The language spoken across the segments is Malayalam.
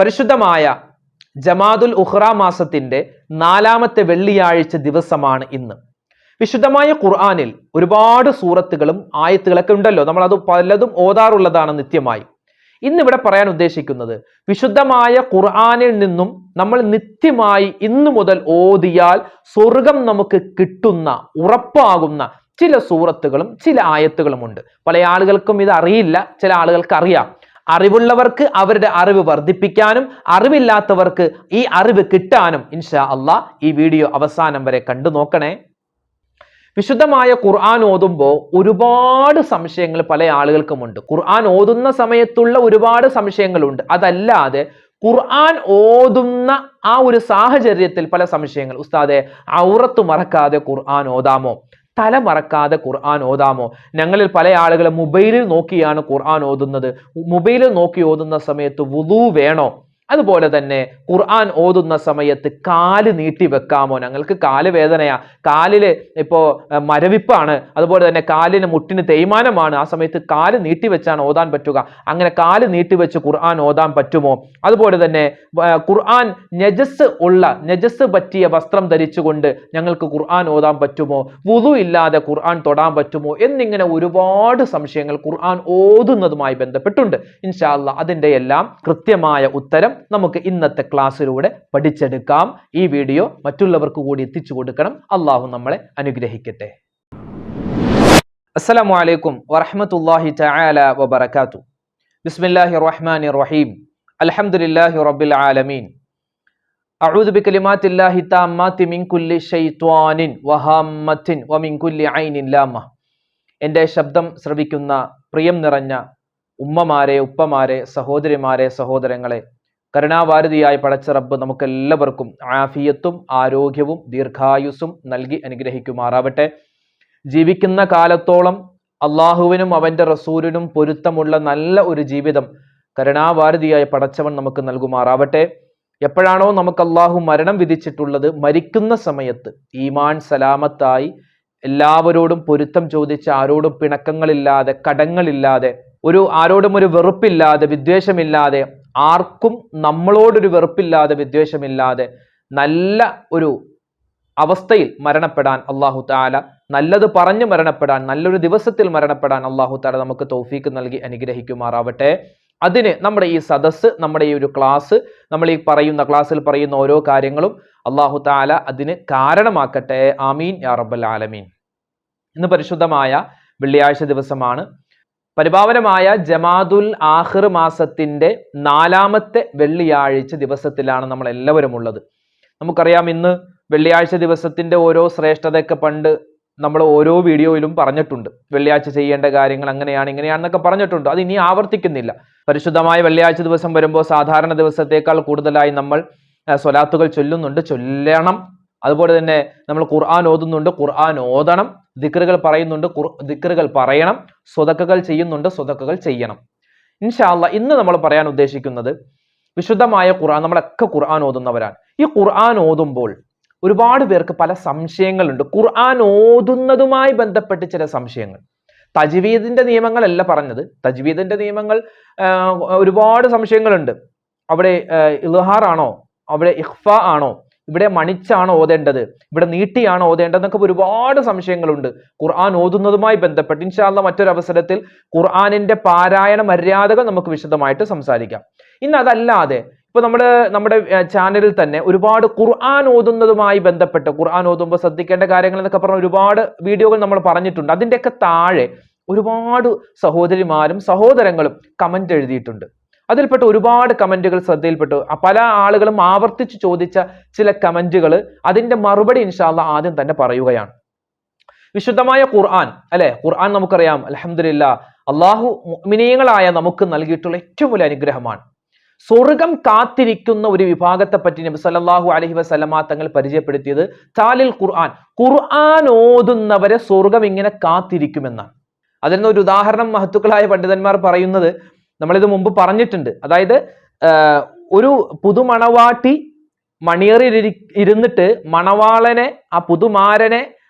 പരിശുദ്ധമായ ജമാദുൽ ഉഖ്റ മാസത്തിന്റെ 4ാമത്തെ വെള്ളിയാഴ്ച ദിവസമാണ് ഇന്ന്. വിശുദ്ധമായ ഖുർആനിൽ ഒരുപാട് സൂറത്തുകളും ആയത്തുകളൊക്കെ ഉണ്ടല്ലോ, നമ്മൾ അത് പലതും ഓതാറുള്ളതാണ് നിത്യമായി. ഇന്നിവിടെ പറയാൻ ഉദ്ദേശിക്കുന്നത് വിശുദ്ധമായ ഖുർആനിൽ നിന്നും നമ്മൾ നിത്യമായി ഇന്നു മുതൽ ഓതിയാൽ സ്വർഗം നമുക്ക് കിട്ടുന്ന ഉറപ്പാകുന്ന ചില സൂറത്തുകളും ചില ആയത്തുകളുമുണ്ട്. പല ആളുകൾക്കും ഇത് അറിയില്ല, ചില ആളുകൾക്ക് അറിയാം. അറിവുള്ളവർക്ക് അവരുടെ അറിവ് വർദ്ധിപ്പിക്കാനും അറിവില്ലാത്തവർക്ക് ഈ അറിവ് കിട്ടാനും ഇൻഷാ അല്ലാഹ് ഈ വീഡിയോ അവസാനം വരെ കണ്ടു നോക്കണേ. വിശുദ്ധമായ ഖുർആൻ ഓതുമ്പോൾ ഒരുപാട് സംശയങ്ങൾ പല ആളുകൾക്കുമുണ്ട്. ഖുർആൻ ഓതുന്ന സമയത്തുള്ള ഒരുപാട് സംശയങ്ങളുണ്ട്. അതല്ലാതെ ഖുർആൻ ഓതുന്ന ആ ഒരു സാഹചര്യത്തിൽ പല സംശയങ്ങൾ. ഉസ്താദെ, ഔറത്ത് മറക്കാതെ ഖുർആൻ ഓതാമോ? തല മറക്കാതെ ഖുർആൻ ഓതാമോ? ഞങ്ങളിൽ പല ആളുകളും മൊബൈലിൽ നോക്കിയാണ് ഖുർആൻ ഓതുന്നത്. മൊബൈലിൽ നോക്കി ഓതുന്ന സമയത്ത് വുളു വേണോ? അതുപോലെ തന്നെ ഖുർആൻ ഓതുന്ന സമയത്ത് കാല് നീട്ടി വെക്കാമോ? ഞങ്ങൾക്ക് കാല് വേദനയാ, കാലില് ഇപ്പോ മരവിപ്പാണ്, അതുപോലെ തന്നെ കാലിന് മുട്ടിന് തേയ്മാനമാണ്, ആ സമയത്ത് കാല് നീട്ടി വെച്ചാണ് ഓതാൻ പറ്റുക. അങ്ങനെ കാല് നീട്ടി വെച്ച് ഖുർആൻ ഓതാൻ പറ്റുമോ? അതുപോലെ തന്നെ ഖുർആൻ നജസ് പറ്റിയ വസ്ത്രം ധരിച്ചുകൊണ്ട് ഞങ്ങൾക്ക് ഖുർആൻ ഓതാൻ പറ്റുമോ? വുളു ഇല്ലാതെ ഖുർആൻ തൊടാൻ പറ്റുമോ? എന്നിങ്ങനെ ഒരുപാട് സംശയങ്ങൾ ഖുർആൻ ഓതുന്നതുമായി ബന്ധപ്പെട്ടുണ്ട്. ഇൻഷാ അല്ലാഹ് അതിന്റെ എല്ലാം കൃത്യമായ ഉത്തരം നമുക്ക് ഇന്നത്തെ ക്ലാസ്സിലൂടെ പഠിച്ചെടുക്കാം. ഈ വീഡിയോ മറ്റുള്ളവർക്ക് കൂടി എത്തിച്ചു കൊടുക്കണം. അള്ളാഹു നമ്മളെ അനുഗ്രഹിക്കട്ടെ. അസ്സലാമു അലൈക്കും വറഹ്മത്തുള്ളാഹി തആല വബറകാതു. ബിസ്മില്ലാഹിർ റഹ്മാനിർ റഹീം. അൽഹംദുലില്ലാഹി റബ്ബിൽ ആലമീൻ. അഊദു ബികലിമാത്തില്ലാഹി തമ്മാത്തി മിൻ കുല്ലി ശൈത്വാനിൻ വഹമ്മത്തിൻ വമിൻ കുല്ലി ഐനിൻ ലാമ. എൻ്റെ ശബ്ദം ശ്രവിക്കുന്ന പ്രിയം നിറഞ്ഞ ഉമ്മമാരെ, ഉപ്പമാരെ, സഹോദരിമാരെ, സഹോദരങ്ങളെ, കരുണാവാരിധിയായ പടച്ച റബ്ബ് നമുക്കെല്ലാവർക്കും ആഫിയത്തും ആരോഗ്യവും ദീർഘായുസ്സും നൽകി അനുഗ്രഹിക്കുമാറാവട്ടെ. ജീവിക്കുന്ന കാലത്തോളം അള്ളാഹുവിനും അവന്റെ റസൂലിനും പൊരുത്തമുള്ള നല്ല ഒരു ജീവിതം കരുണാവാരിധിയായ പടച്ചവൻ നമുക്ക് നൽകുമാറാവട്ടെ. എപ്പോഴാണോ നമുക്ക് അള്ളാഹു മരണം വിധിച്ചിട്ടുള്ളത്, മരിക്കുന്ന സമയത്ത് ഈമാൻ സലാമത്തായി എല്ലാവരോടും പൊരുത്തം ചോദിച്ച് ആരോടും പിണക്കങ്ങളില്ലാതെ, കടങ്ങളില്ലാതെ, ആരോടും ഒരു വെറുപ്പില്ലാതെ, വിദ്വേഷമില്ലാതെ, ആർക്കും നമ്മളോടൊരു വെറുപ്പില്ലാതെ, വിദ്വേഷമില്ലാതെ നല്ല ഒരു അവസ്ഥയിൽ മരണപ്പെടാൻ അള്ളാഹു തആല, നല്ലത് പറഞ്ഞു മരണപ്പെടാൻ, നല്ലൊരു ദിവസത്തിൽ മരണപ്പെടാൻ അള്ളാഹു തആല നമുക്ക് തൗഫീക്ക് നൽകി അനുഗ്രഹിക്കുമാറാവട്ടെ. അതിന് നമ്മുടെ ഈ സദസ്സ്, നമ്മുടെ ഈ ഒരു ക്ലാസ്, നമ്മൾ ഈ പറയുന്ന ക്ലാസ്സിൽ പറയുന്ന ഓരോ കാര്യങ്ങളും അള്ളാഹു തആല അതിന് കാരണമാക്കട്ടെ. ആമീൻ യാ റബ്ബൽ ആലമീൻ. ഇന്ന് പരിശുദ്ധമായ വെള്ളിയാഴ്ച ദിവസമാണ്. പരിപാവനമായ ജമാദുൽ ആഖിർ മാസത്തിന്റെ 4ാമത്തെ വെള്ളിയാഴ്ച ദിവസത്തിലാണ് നമ്മൾ എല്ലാവരും ഉള്ളത്. നമുക്കറിയാം, ഇന്ന് വെള്ളിയാഴ്ച ദിവസത്തിന്റെ ഓരോ ശ്രേഷ്ഠതയൊക്കെ പണ്ട് നമ്മൾ ഓരോ വീഡിയോയിലും പറഞ്ഞിട്ടുണ്ട്. വെള്ളിയാഴ്ച ചെയ്യേണ്ട കാര്യങ്ങൾ അങ്ങനെയാണ് ഇങ്ങനെയാണെന്നൊക്കെ പറഞ്ഞിട്ടുണ്ട്. അത് ഇനി ആവർത്തിക്കുന്നില്ല. പരിശുദ്ധമായ വെള്ളിയാഴ്ച ദിവസം വരുമ്പോൾ സാധാരണ ദിവസത്തേക്കാൾ കൂടുതലായി നമ്മൾ സ്വലാത്തുകൾ ചൊല്ലുന്നുണ്ട്, ചൊല്ലണം. അതുപോലെ തന്നെ നമ്മൾ ഖുർആൻ ഓതുന്നുണ്ട്, ഖുർആൻ ഓതണം. ദിക്റുകൾ പറയുന്നുണ്ട്, ദിക്റുകൾ പറയണം. സ്വതക്കകൾ ചെയ്യുന്നുണ്ട്, സ്വതക്കകൾ ചെയ്യണം. ഇൻഷാ അല്ലാഹ് ഇന്ന് നമ്മൾ പറയാൻ ഉദ്ദേശിക്കുന്നത് വിശുദ്ധമായ ഖുർആൻ. നമ്മളൊക്കെ ഖുർആൻ ഓതുന്നവരാണ്. ഈ ഖുർആൻ ഓതുമ്പോൾ ഒരുപാട് പേർക്ക് പല സംശയങ്ങളുണ്ട്. ഖുർആൻ ഓതുന്നതുമായി ബന്ധപ്പെട്ട് ചില സംശയങ്ങൾ. തജ്വീദിന്റെ നിയമങ്ങളല്ല പറഞ്ഞത്. തജ്വീദിന്റെ നിയമങ്ങൾ ഒരുപാട് സംശയങ്ങളുണ്ട്. അവിടെ ഇൽഹാർ ആണോ, അവിടെ ഇഖ്ഫ ആണോ, ഇവിടെ മണിച്ചാണോ ഓതേണ്ടത്, ഇവിടെ നീട്ടിയാണോ ഓതേണ്ടതെന്നൊക്കെ ഒരുപാട് സംശയങ്ങളുണ്ട് ഖുർആൻ ഓതുന്നതുമായി ബന്ധപ്പെട്ട്. ഇൻഷാ അല്ലാഹ് മറ്റൊരു അവസരത്തിൽ ഖുർആനിന്റെ പാരായണ മര്യാദകൾ നമുക്ക് വിശദമായിട്ട് സംസാരിക്കാം. ഇന്ന് അതല്ലാതെ ഇപ്പൊ നമ്മുടെ ചാനലിൽ തന്നെ ഒരുപാട് ഖുർആൻ ഓതുന്നതുമായി ബന്ധപ്പെട്ട്, ഖുർആൻ ഓതുമ്പോൾ ശ്രദ്ധിക്കേണ്ട കാര്യങ്ങൾ എന്നൊക്കെ പറഞ്ഞ ഒരുപാട് വീഡിയോകൾ നമ്മൾ പറഞ്ഞിട്ടുണ്ട്. അതിൻ്റെയൊക്കെ താഴെ ഒരുപാട് സഹോദരിമാരും സഹോദരങ്ങളും കമന്റ് എഴുതിയിട്ടുണ്ട്. അതിൽപ്പെട്ട ഒരുപാട് കമന്റുകൾ ശ്രദ്ധയിൽപ്പെട്ടു. പല ആളുകളും ആവർത്തിച്ച് ചോദിച്ച ചില കമന്റുകൾ, അതിന്റെ മറുപടി ഇൻഷാ അല്ലാഹ് ആദ്യം തന്നെ പറയുകയാണ്. വിശുദ്ധമായ ഖുർആൻ അല്ലെ, ഖുർആൻ നമുക്കറിയാം അൽഹംദുലില്ലാഹ് അള്ളാഹു മുഅ്മിനീങ്ങളായ നമുക്ക് നൽകിയിട്ടുള്ള ഏറ്റവും വലിയ അനുഗ്രഹമാണ്. സ്വർഗം കാത്തിരിക്കുന്ന ഒരു വിഭാഗത്തെ പറ്റി നബി സല്ലല്ലാഹു അലൈഹി വസല്ലമ തങ്ങൾ പരിചയപ്പെടുത്തിയത് താലിൽ ഖുർആൻ, ഖുർആൻ ഓതുന്നവരെ സ്വർഗം ഇങ്ങനെ കാത്തിരിക്കുമെന്നാണ്. അതിൽ നിന്ന് ഒരു ഉദാഹരണം മഹത്തുക്കളായ പണ്ഡിതന്മാർ പറയുന്നത് നമ്മളിത് മുമ്പ് പറഞ്ഞിട്ടുണ്ട്. അതായത് ഒരു പുതുമണവാട്ടി മണിയറിൽ ഇരുന്നിട്ട് മണവാളനെ, ആ പുതുമാരനെ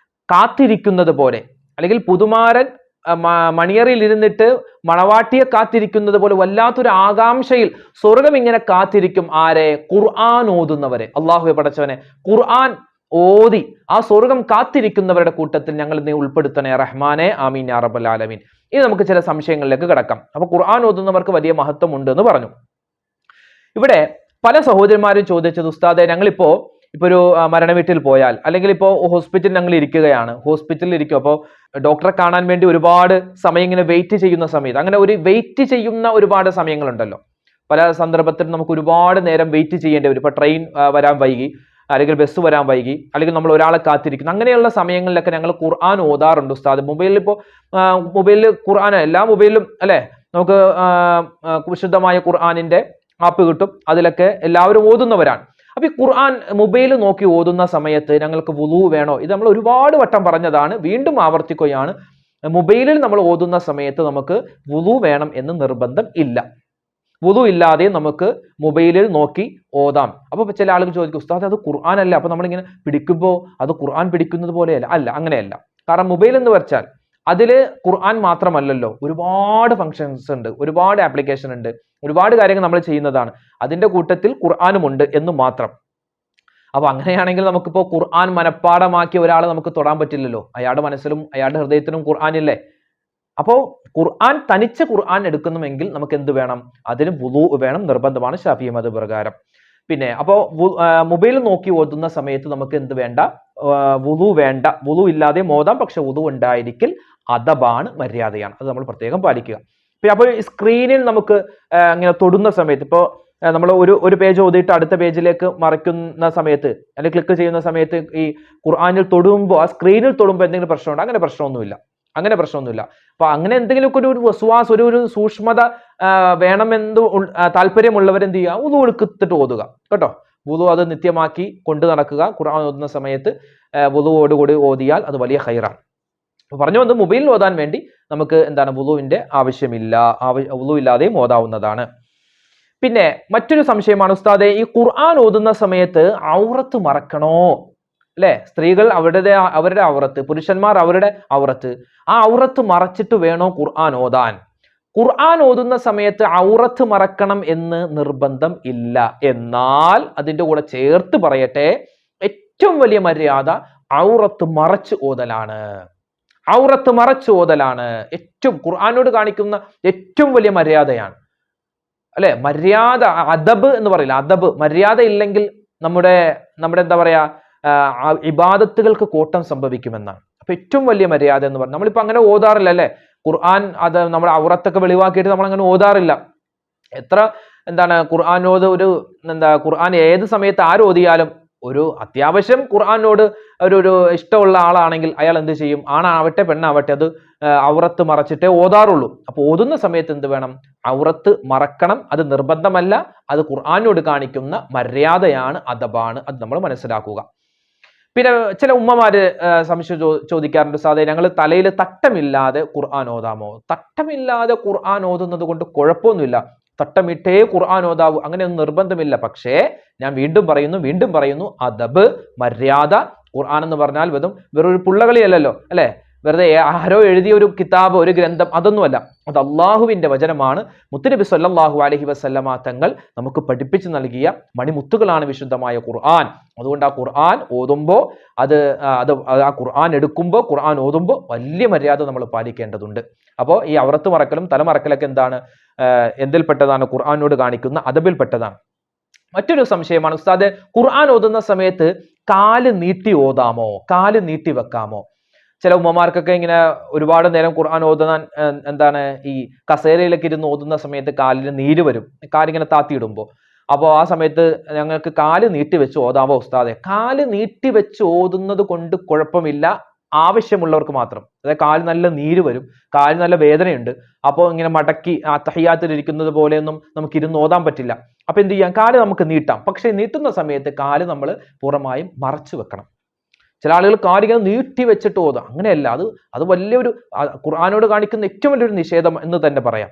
കാത്തിരിക്കുന്നത് പോലെ, അല്ലെങ്കിൽ പുതുമാരൻ മണിയറയിൽ ഇരുന്നിട്ട് മണവാട്ടിയെ കാത്തിരിക്കുന്നത് പോലെ വല്ലാത്തൊരു ആകാംക്ഷയിൽ സ്വർഗം ഇങ്ങനെ കാത്തിരിക്കും. ആരെ? ഖുർആൻ ഓതുന്നവരെ. അള്ളാഹുവെ പടച്ചവനെ, ഖുർആൻ ഓതി ആ സ്വർഗം കാത്തിരിക്കുന്നവരുടെ കൂട്ടത്തിൽ ഞങ്ങൾ നീ ഉൾപ്പെടുത്തണേ റഹ്മാനെ, ആമീൻ യാ റബ്ബൽ ആലമീൻ. ഇനി നമുക്ക് ചില സംശയങ്ങളിലേക്ക് കിടക്കാം. അപ്പൊ ഖുർആൻ ഓതുന്നവർക്ക് വലിയ മഹത്വം ഉണ്ട് എന്ന് പറഞ്ഞു. ഇവിടെ പല സഹോദരന്മാരും ചോദിച്ചത്, ഉസ്താദെ ഞങ്ങളിപ്പോ ഒരു മരണ വീട്ടിൽ പോയാൽ, അല്ലെങ്കിൽ ഇപ്പോൾ ഹോസ്പിറ്റലിൽ ഞങ്ങൾ ഇരിക്കുകയാണ്, ഹോസ്പിറ്റലിൽ ഇരിക്കും, അപ്പോൾ ഡോക്ടറെ കാണാൻ വേണ്ടി ഒരുപാട് സമയം ഇങ്ങനെ വെയിറ്റ് ചെയ്യുന്ന സമയത്ത്, അങ്ങനെ ഒരു വെയിറ്റ് ചെയ്യുന്ന ഒരുപാട് സമയങ്ങളുണ്ടല്ലോ. പല സന്ദർഭത്തിൽ നമുക്ക് ഒരുപാട് നേരം വെയിറ്റ് ചെയ്യേണ്ടി വരും. ഇപ്പൊ ട്രെയിൻ വരാൻ വൈകി, അല്ലെങ്കിൽ ബസ് വരാൻ വൈകി, അല്ലെങ്കിൽ നമ്മൾ ഒരാളെ കാത്തിരിക്കുന്നു. അങ്ങനെയുള്ള സമയങ്ങളിലൊക്കെ ഞങ്ങൾ ഖുർആൻ ഓതാറുണ്ട് ഉസ്താദ്. മൊബൈലിൽ ഇപ്പോൾ മൊബൈലിൽ ഖുർആൻ എല്ലാ മൊബൈലിലും അല്ലെ നമുക്ക് വിശുദ്ധമായ ഖുർആനിന്റെ ആപ്പ് കിട്ടും, അതിലൊക്കെ എല്ലാവരും ഓതുന്നവരാണ്. അപ്പൊ ഈ ഖുർആൻ മൊബൈൽ നോക്കി ഓതുന്ന സമയത്ത് ഞങ്ങൾക്ക് വുളു വേണോ? ഇത് നമ്മൾ ഒരുപാട് വട്ടം പറഞ്ഞതാണ്, വീണ്ടും ആവർത്തിക്കുകയാണ്. മൊബൈലിൽ നമ്മൾ ഓതുന്ന സമയത്ത് നമുക്ക് വുളു വേണം എന്ന് നിർബന്ധം ഇല്ല. വുളു ഇല്ലാതെ നമുക്ക് മൊബൈലിൽ നോക്കി ഓതാം. അപ്പൊ ചില ആളുകൾ ചോദിക്കും, ഉസ്താദ് അത് ഖുർആൻ അല്ല, അപ്പൊ നമ്മളിങ്ങനെ പിടിക്കുമ്പോൾ അത് ഖുർആൻ പിടിക്കുന്നത് പോലെയല്ല. അല്ല, അങ്ങനെയല്ല. കാരണം മൊബൈൽ എന്ന് വെച്ചാൽ അതില് ഖുർആൻ മാത്രമല്ലല്ലോ, ഒരുപാട് ഫങ്ഷൻസ് ഉണ്ട്, ഒരുപാട് ആപ്ലിക്കേഷൻ ഉണ്ട്, ഒരുപാട് കാര്യങ്ങൾ നമ്മൾ ചെയ്യുന്നതാണ്. അതിന്റെ കൂട്ടത്തിൽ ഖുർആനും ഉണ്ട് എന്ന് മാത്രം. അപ്പൊ അങ്ങനെയാണെങ്കിൽ നമുക്കിപ്പോ ഖുർആൻ മനഃപ്പാടമാക്കിയ ഒരാളെ നമുക്ക് തൊടാൻ പറ്റില്ലല്ലോ. അയാളുടെ മനസ്സിലും അയാളുടെ ഹൃദയത്തിലും ഖുർആൻ ഇല്ലേ? അപ്പോ ഖുർആൻ തനിച്ച് ഖുർആൻ എടുക്കുന്നുവെങ്കിൽ നമുക്ക് എന്ത് വേണം? അതിന് വുളു വേണം, നിർബന്ധമാണ് ശാഫിഈ മദ്ഹബ് പ്രകാരം. പിന്നെ അപ്പോ മൊബൈൽ നോക്കി ഓതുന്ന സമയത്ത് നമുക്ക് എന്ത് വേണ്ട? വുളു വേണ്ട. വുളു ഇല്ലാതെ ഓതാം, പക്ഷെ വുളു ഉണ്ടായിരിക്കൽ അദബാണ്, മര്യാദയാണ്. അത് നമ്മൾ പ്രത്യേകം പാലിക്കുക. പിന്നെ അപ്പോൾ സ്ക്രീനിൽ നമുക്ക് ഇങ്ങനെ തൊടുന്ന സമയത്ത്, ഇപ്പോൾ നമ്മൾ ഒരു പേജ് ഓതിയിട്ട് അടുത്ത പേജിലേക്ക് മറിക്കുന്ന സമയത്ത് അല്ലെങ്കിൽ ക്ലിക്ക് ചെയ്യുന്ന സമയത്ത് ഈ ഖുർആനിൽ തൊടുമ്പോൾ, ആ സ്ക്രീനിൽ തൊടുമ്പോൾ എന്തെങ്കിലും പ്രശ്നമുണ്ടോ? അങ്ങനെ പ്രശ്നമൊന്നുമില്ല. അപ്പൊ അങ്ങനെ എന്തെങ്കിലുമൊക്കെ ഒരു വസ്വാസ്, ഒരു സൂക്ഷ്മത വേണമെന്ന് താല്പര്യമുള്ളവരെന്ത് ചെയ്യുക? വുളു എടുത്തിട്ട് ഓതുക കേട്ടോ. വുളു അത് നിത്യമാക്കി കൊണ്ട് നടക്കുക. ഖുർആൻ ഓതുന്ന സമയത്ത് വുളുവോടുകൂടി ഓതിയാൽ അത് വലിയ ഖൈറാണ്. പറഞ്ഞു വന്ന് മൊബൈലിൽ ഓതാൻ വേണ്ടി നമുക്ക് എന്താണ്? വുളുവിന്റെ ആവശ്യമില്ല. വുളു ഇല്ലാതെയും ഓതാവുന്നതാണ്. പിന്നെ മറ്റൊരു സംശയമാണ് ഉസ്താദെ, ഈ ഖുർആൻ ഓതുന്ന സമയത്ത് ഔറത്ത് മറക്കണോ? അല്ലെ, സ്ത്രീകൾ അവരുടെ ഔറത്ത്, പുരുഷന്മാർ അവരുടെ ഔറത്ത്, ആ ഔറത്ത് മറച്ചിട്ട് വേണോ ഖുർആൻ ഓതാൻ? ഖുർആൻ ഓതുന്ന സമയത്ത് ഔറത്ത് മറക്കണം എന്ന് നിർബന്ധം ഇല്ല. എന്നാൽ അതിന്റെ കൂടെ ചേർത്ത് പറയട്ടെ, ഏറ്റവും വലിയ മര്യാദ ഔറത്ത് മറച്ച് ഓതലാണ്. ഔറത്ത് മറച്ച് ഓതലാണ് ഏറ്റവും ഖുർആനോട് കാണിക്കുന്ന ഏറ്റവും വലിയ മര്യാദയാണ്. അല്ലെ, മര്യാദ, അദബ് എന്ന് പറയില്ല, അദബ്. മര്യാദ ഇല്ലെങ്കിൽ നമ്മുടെ എന്താ പറയാ, ഇബാദത്തുകൾക്ക് കോട്ടം സംഭവിക്കുമെന്നാണ്. അപ്പൊ ഏറ്റവും വലിയ മര്യാദ എന്ന് പറഞ്ഞാൽ നമ്മളിപ്പോ അങ്ങനെ ഓതാറില്ല അല്ലെ ഖുർആൻ. അത് നമ്മുടെ ഔറത്തൊക്കെ വെളിവാക്കിയിട്ട് നമ്മൾ അങ്ങനെ ഓതാറില്ല. എത്ര ഖുർആനോട് ഖുർആൻ ഏത് സമയത്ത് ആരോദിയാലും ഒരു അത്യാവശ്യം ഖുർആനോട് ഒരു ഇഷ്ടമുള്ള ആളാണെങ്കിൽ അയാൾ എന്ത് ചെയ്യും? ആണാവട്ടെ പെണ്ണാവട്ടെ, അത് ഔറത്ത് മറച്ചിട്ടേ ഓതാറുള്ളൂ. അപ്പൊ ഓതുന്ന സമയത്ത് എന്ത് വേണം? ഔറത്ത് മറക്കണം. അത് നിർബന്ധമല്ല, അത് ഖുർആനോട് കാണിക്കുന്ന മര്യാദയാണ്, അദബാണ്. അത് നമ്മൾ മനസ്സിലാക്കുക. പിന്നെ ചില ഉമ്മമാര് സംശയം ചോദിക്കാറുണ്ട്, സാധേ ഞങ്ങൾ തലയിൽ തട്ടമില്ലാതെ ഖുർആൻ ഓതാമോ? തട്ടമില്ലാതെ ഖുർആൻ ഓതുന്നത് കൊണ്ട് കുഴപ്പമൊന്നുമില്ല. തട്ടമിട്ടേ ഖുർആൻ ഓതാവൂ, അങ്ങനെയൊന്നും നിർബന്ധമില്ല. പക്ഷേ ഞാൻ വീണ്ടും പറയുന്നു, അദബ്, മര്യാദ. ഖുർആൻ എന്ന് പറഞ്ഞാൽ വെറൊരു പുള്ളകളിയല്ലല്ലോ അല്ലെ, വെറുതെ ആരോ എഴുതിയ ഒരു കിതാബ്, ഒരു ഗ്രന്ഥം, അതൊന്നുമല്ല. അത് അള്ളാഹുവിന്റെ വചനമാണ്. മുത്തുനബി സല്ലല്ലാഹു അലൈഹി വസല്ലമ തങ്ങൾ നമുക്ക് പഠിപ്പിച്ചു നൽകിയ മണിമുത്തുകളാണ് വിശുദ്ധമായ ഖുർആൻ. അതുകൊണ്ട് ആ ഖുർആൻ ഓതുമ്പോൾ ആ ഖുർആൻ എടുക്കുമ്പോൾ, ഖുർആൻ ഓതുമ്പോൾ വലിയ മര്യാദ നമ്മൾ പാലിക്കേണ്ടതുണ്ട്. അപ്പോൾ ഈ ഔറത്ത് മറക്കലും തലമറക്കലൊക്കെ എന്തിൽപ്പെട്ടതാണ്? ഖുർആനോട് കാണിക്കുന്ന അദബിൽപ്പെട്ടതാണ്. മറ്റൊരു സംശയമാണ് ഉസ്താദെ, ഖുർആൻ ഓതുന്ന സമയത്ത് കാല് നീട്ടി ഓതാമോ? കാല് നീട്ടി വെക്കാമോ? ചില ഉമ്മമാർക്കൊക്കെ ഇങ്ങനെ ഒരുപാട് നേരം ഖുർആൻ ഓതാൻ ഈ കസേരയിലൊക്കെ ഇരുന്ന് ഓതുന്ന സമയത്ത് കാലിന് നീര് വരും, കാലിങ്ങനെ താത്തിയിടുമ്പോൾ. അപ്പോൾ ആ സമയത്ത് ഞങ്ങൾക്ക് കാല് നീട്ടി വെച്ച് ഓതാമോ ഉസ്താദെ? കാല് നീട്ടി വെച്ച് ഓതുന്നത് കൊണ്ട് കുഴപ്പമില്ല, ആവശ്യമുള്ളവർക്ക് മാത്രം. അതായത് കാല് നല്ല നീര് വരും, കാല് നല്ല വേദനയുണ്ട്, അപ്പോൾ ഇങ്ങനെ മടക്കി തഹിയ്യാത്തിൽ ഇരിക്കുന്നത് പോലെയൊന്നും നമുക്ക് ഇരുന്ന് ഓതാൻ പറ്റില്ല. അപ്പൊ എന്ത് ചെയ്യാം? കാല് നമുക്ക് നീട്ടാം. പക്ഷെ നീട്ടുന്ന സമയത്ത് കാല് നമ്മൾ പൂർണ്ണമായും മറച്ചു വെക്കണം. ചില ആളുകൾ കാലിങ്ങനെ നീട്ടി വെച്ചിട്ട് ഓതാം, അങ്ങനെയല്ല. അത് വലിയൊരു ഖുർആനോട് കാണിക്കുന്ന ഏറ്റവും വലിയൊരു നിഷേധം എന്ന് തന്നെ പറയാം.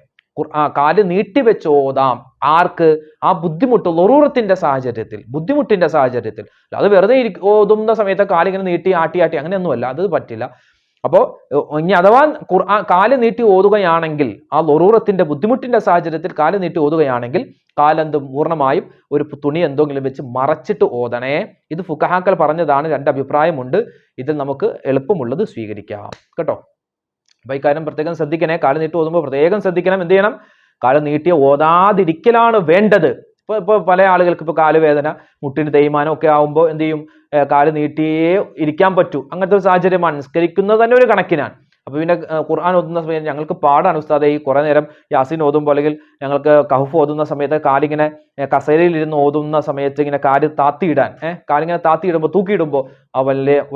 കാല് നീട്ടി വെച്ച് ഓതാം. ആർക്ക്? ആ ബുദ്ധിമുട്ടിന്റെ സാഹചര്യത്തിൽ. അത് വെറുതെ ഓതുന്ന സമയത്ത് കാലിങ്ങനെ നീട്ടി ആട്ടി അങ്ങനെയൊന്നുമല്ല, അത് പറ്റില്ല. അപ്പോൾ ഇനി അഥവാ കാല് നീട്ടി ഓതുകയാണെങ്കിൽ, ആ ലൊറൂറത്തിന്റെ ബുദ്ധിമുട്ടിന്റെ സാഹചര്യത്തിൽ കാല് നീട്ടി ഓതുകയാണെങ്കിൽ കാലെന്ത് പൂർണ്ണമായും ഒരു തുണി എന്തെങ്കിലും വെച്ച് മറച്ചിട്ട് ഓതണേ. ഇത് ഫുഖഹാക്കൾ പറഞ്ഞതാണ്. 2 അഭിപ്രായമുണ്ട്. ഇതിൽ നമുക്ക് എളുപ്പമുള്ളത് സ്വീകരിക്കാം കേട്ടോ. അപ്പൊ ഈ കാര്യം പ്രത്യേകം ശ്രദ്ധിക്കണേ. കാല് നീട്ടി ഓതുമ്പോൾ പ്രത്യേകം ശ്രദ്ധിക്കണം. എന്ത് ചെയ്യണം? കാല് നീട്ടി ഓതാതിരിക്കലാണ് വേണ്ടത്. ഇപ്പൊ പല ആളുകൾക്ക് ഇപ്പൊ കാലുവേദന, മുട്ടിന് തേയ്മാനം ഒക്കെ ആവുമ്പോൾ എന്ത് ചെയ്യും? കാല് നീട്ടിയേ ഇരിക്കാൻ പറ്റൂ. അങ്ങനത്തെ ഒരു സാഹചര്യമാണ്. നിസ്കരിക്കുന്നത് തന്നെ ഒരു കണക്കിനാണ്. അപ്പൊ പിന്നെ ഖുർആൻ ഓതുന്ന സമയത്ത് ഞങ്ങൾക്ക് പാടാണ് ഉസ്താദെ, ഈ കുറെ നേരം യാസീൻ ഓതുമ്പോൾ അല്ലെങ്കിൽ ഞങ്ങൾക്ക് കഹഫ് ഓതുന്ന സമയത്ത് കാലിങ്ങനെ കസേരയിൽ ഇരുന്ന് ഓതുന്ന സമയത്ത് ഇങ്ങനെ കാല് താത്തിയിടാൻ, കാലിങ്ങനെ താത്തിയിടുമ്പോൾ തൂക്കിയിടുമ്പോൾ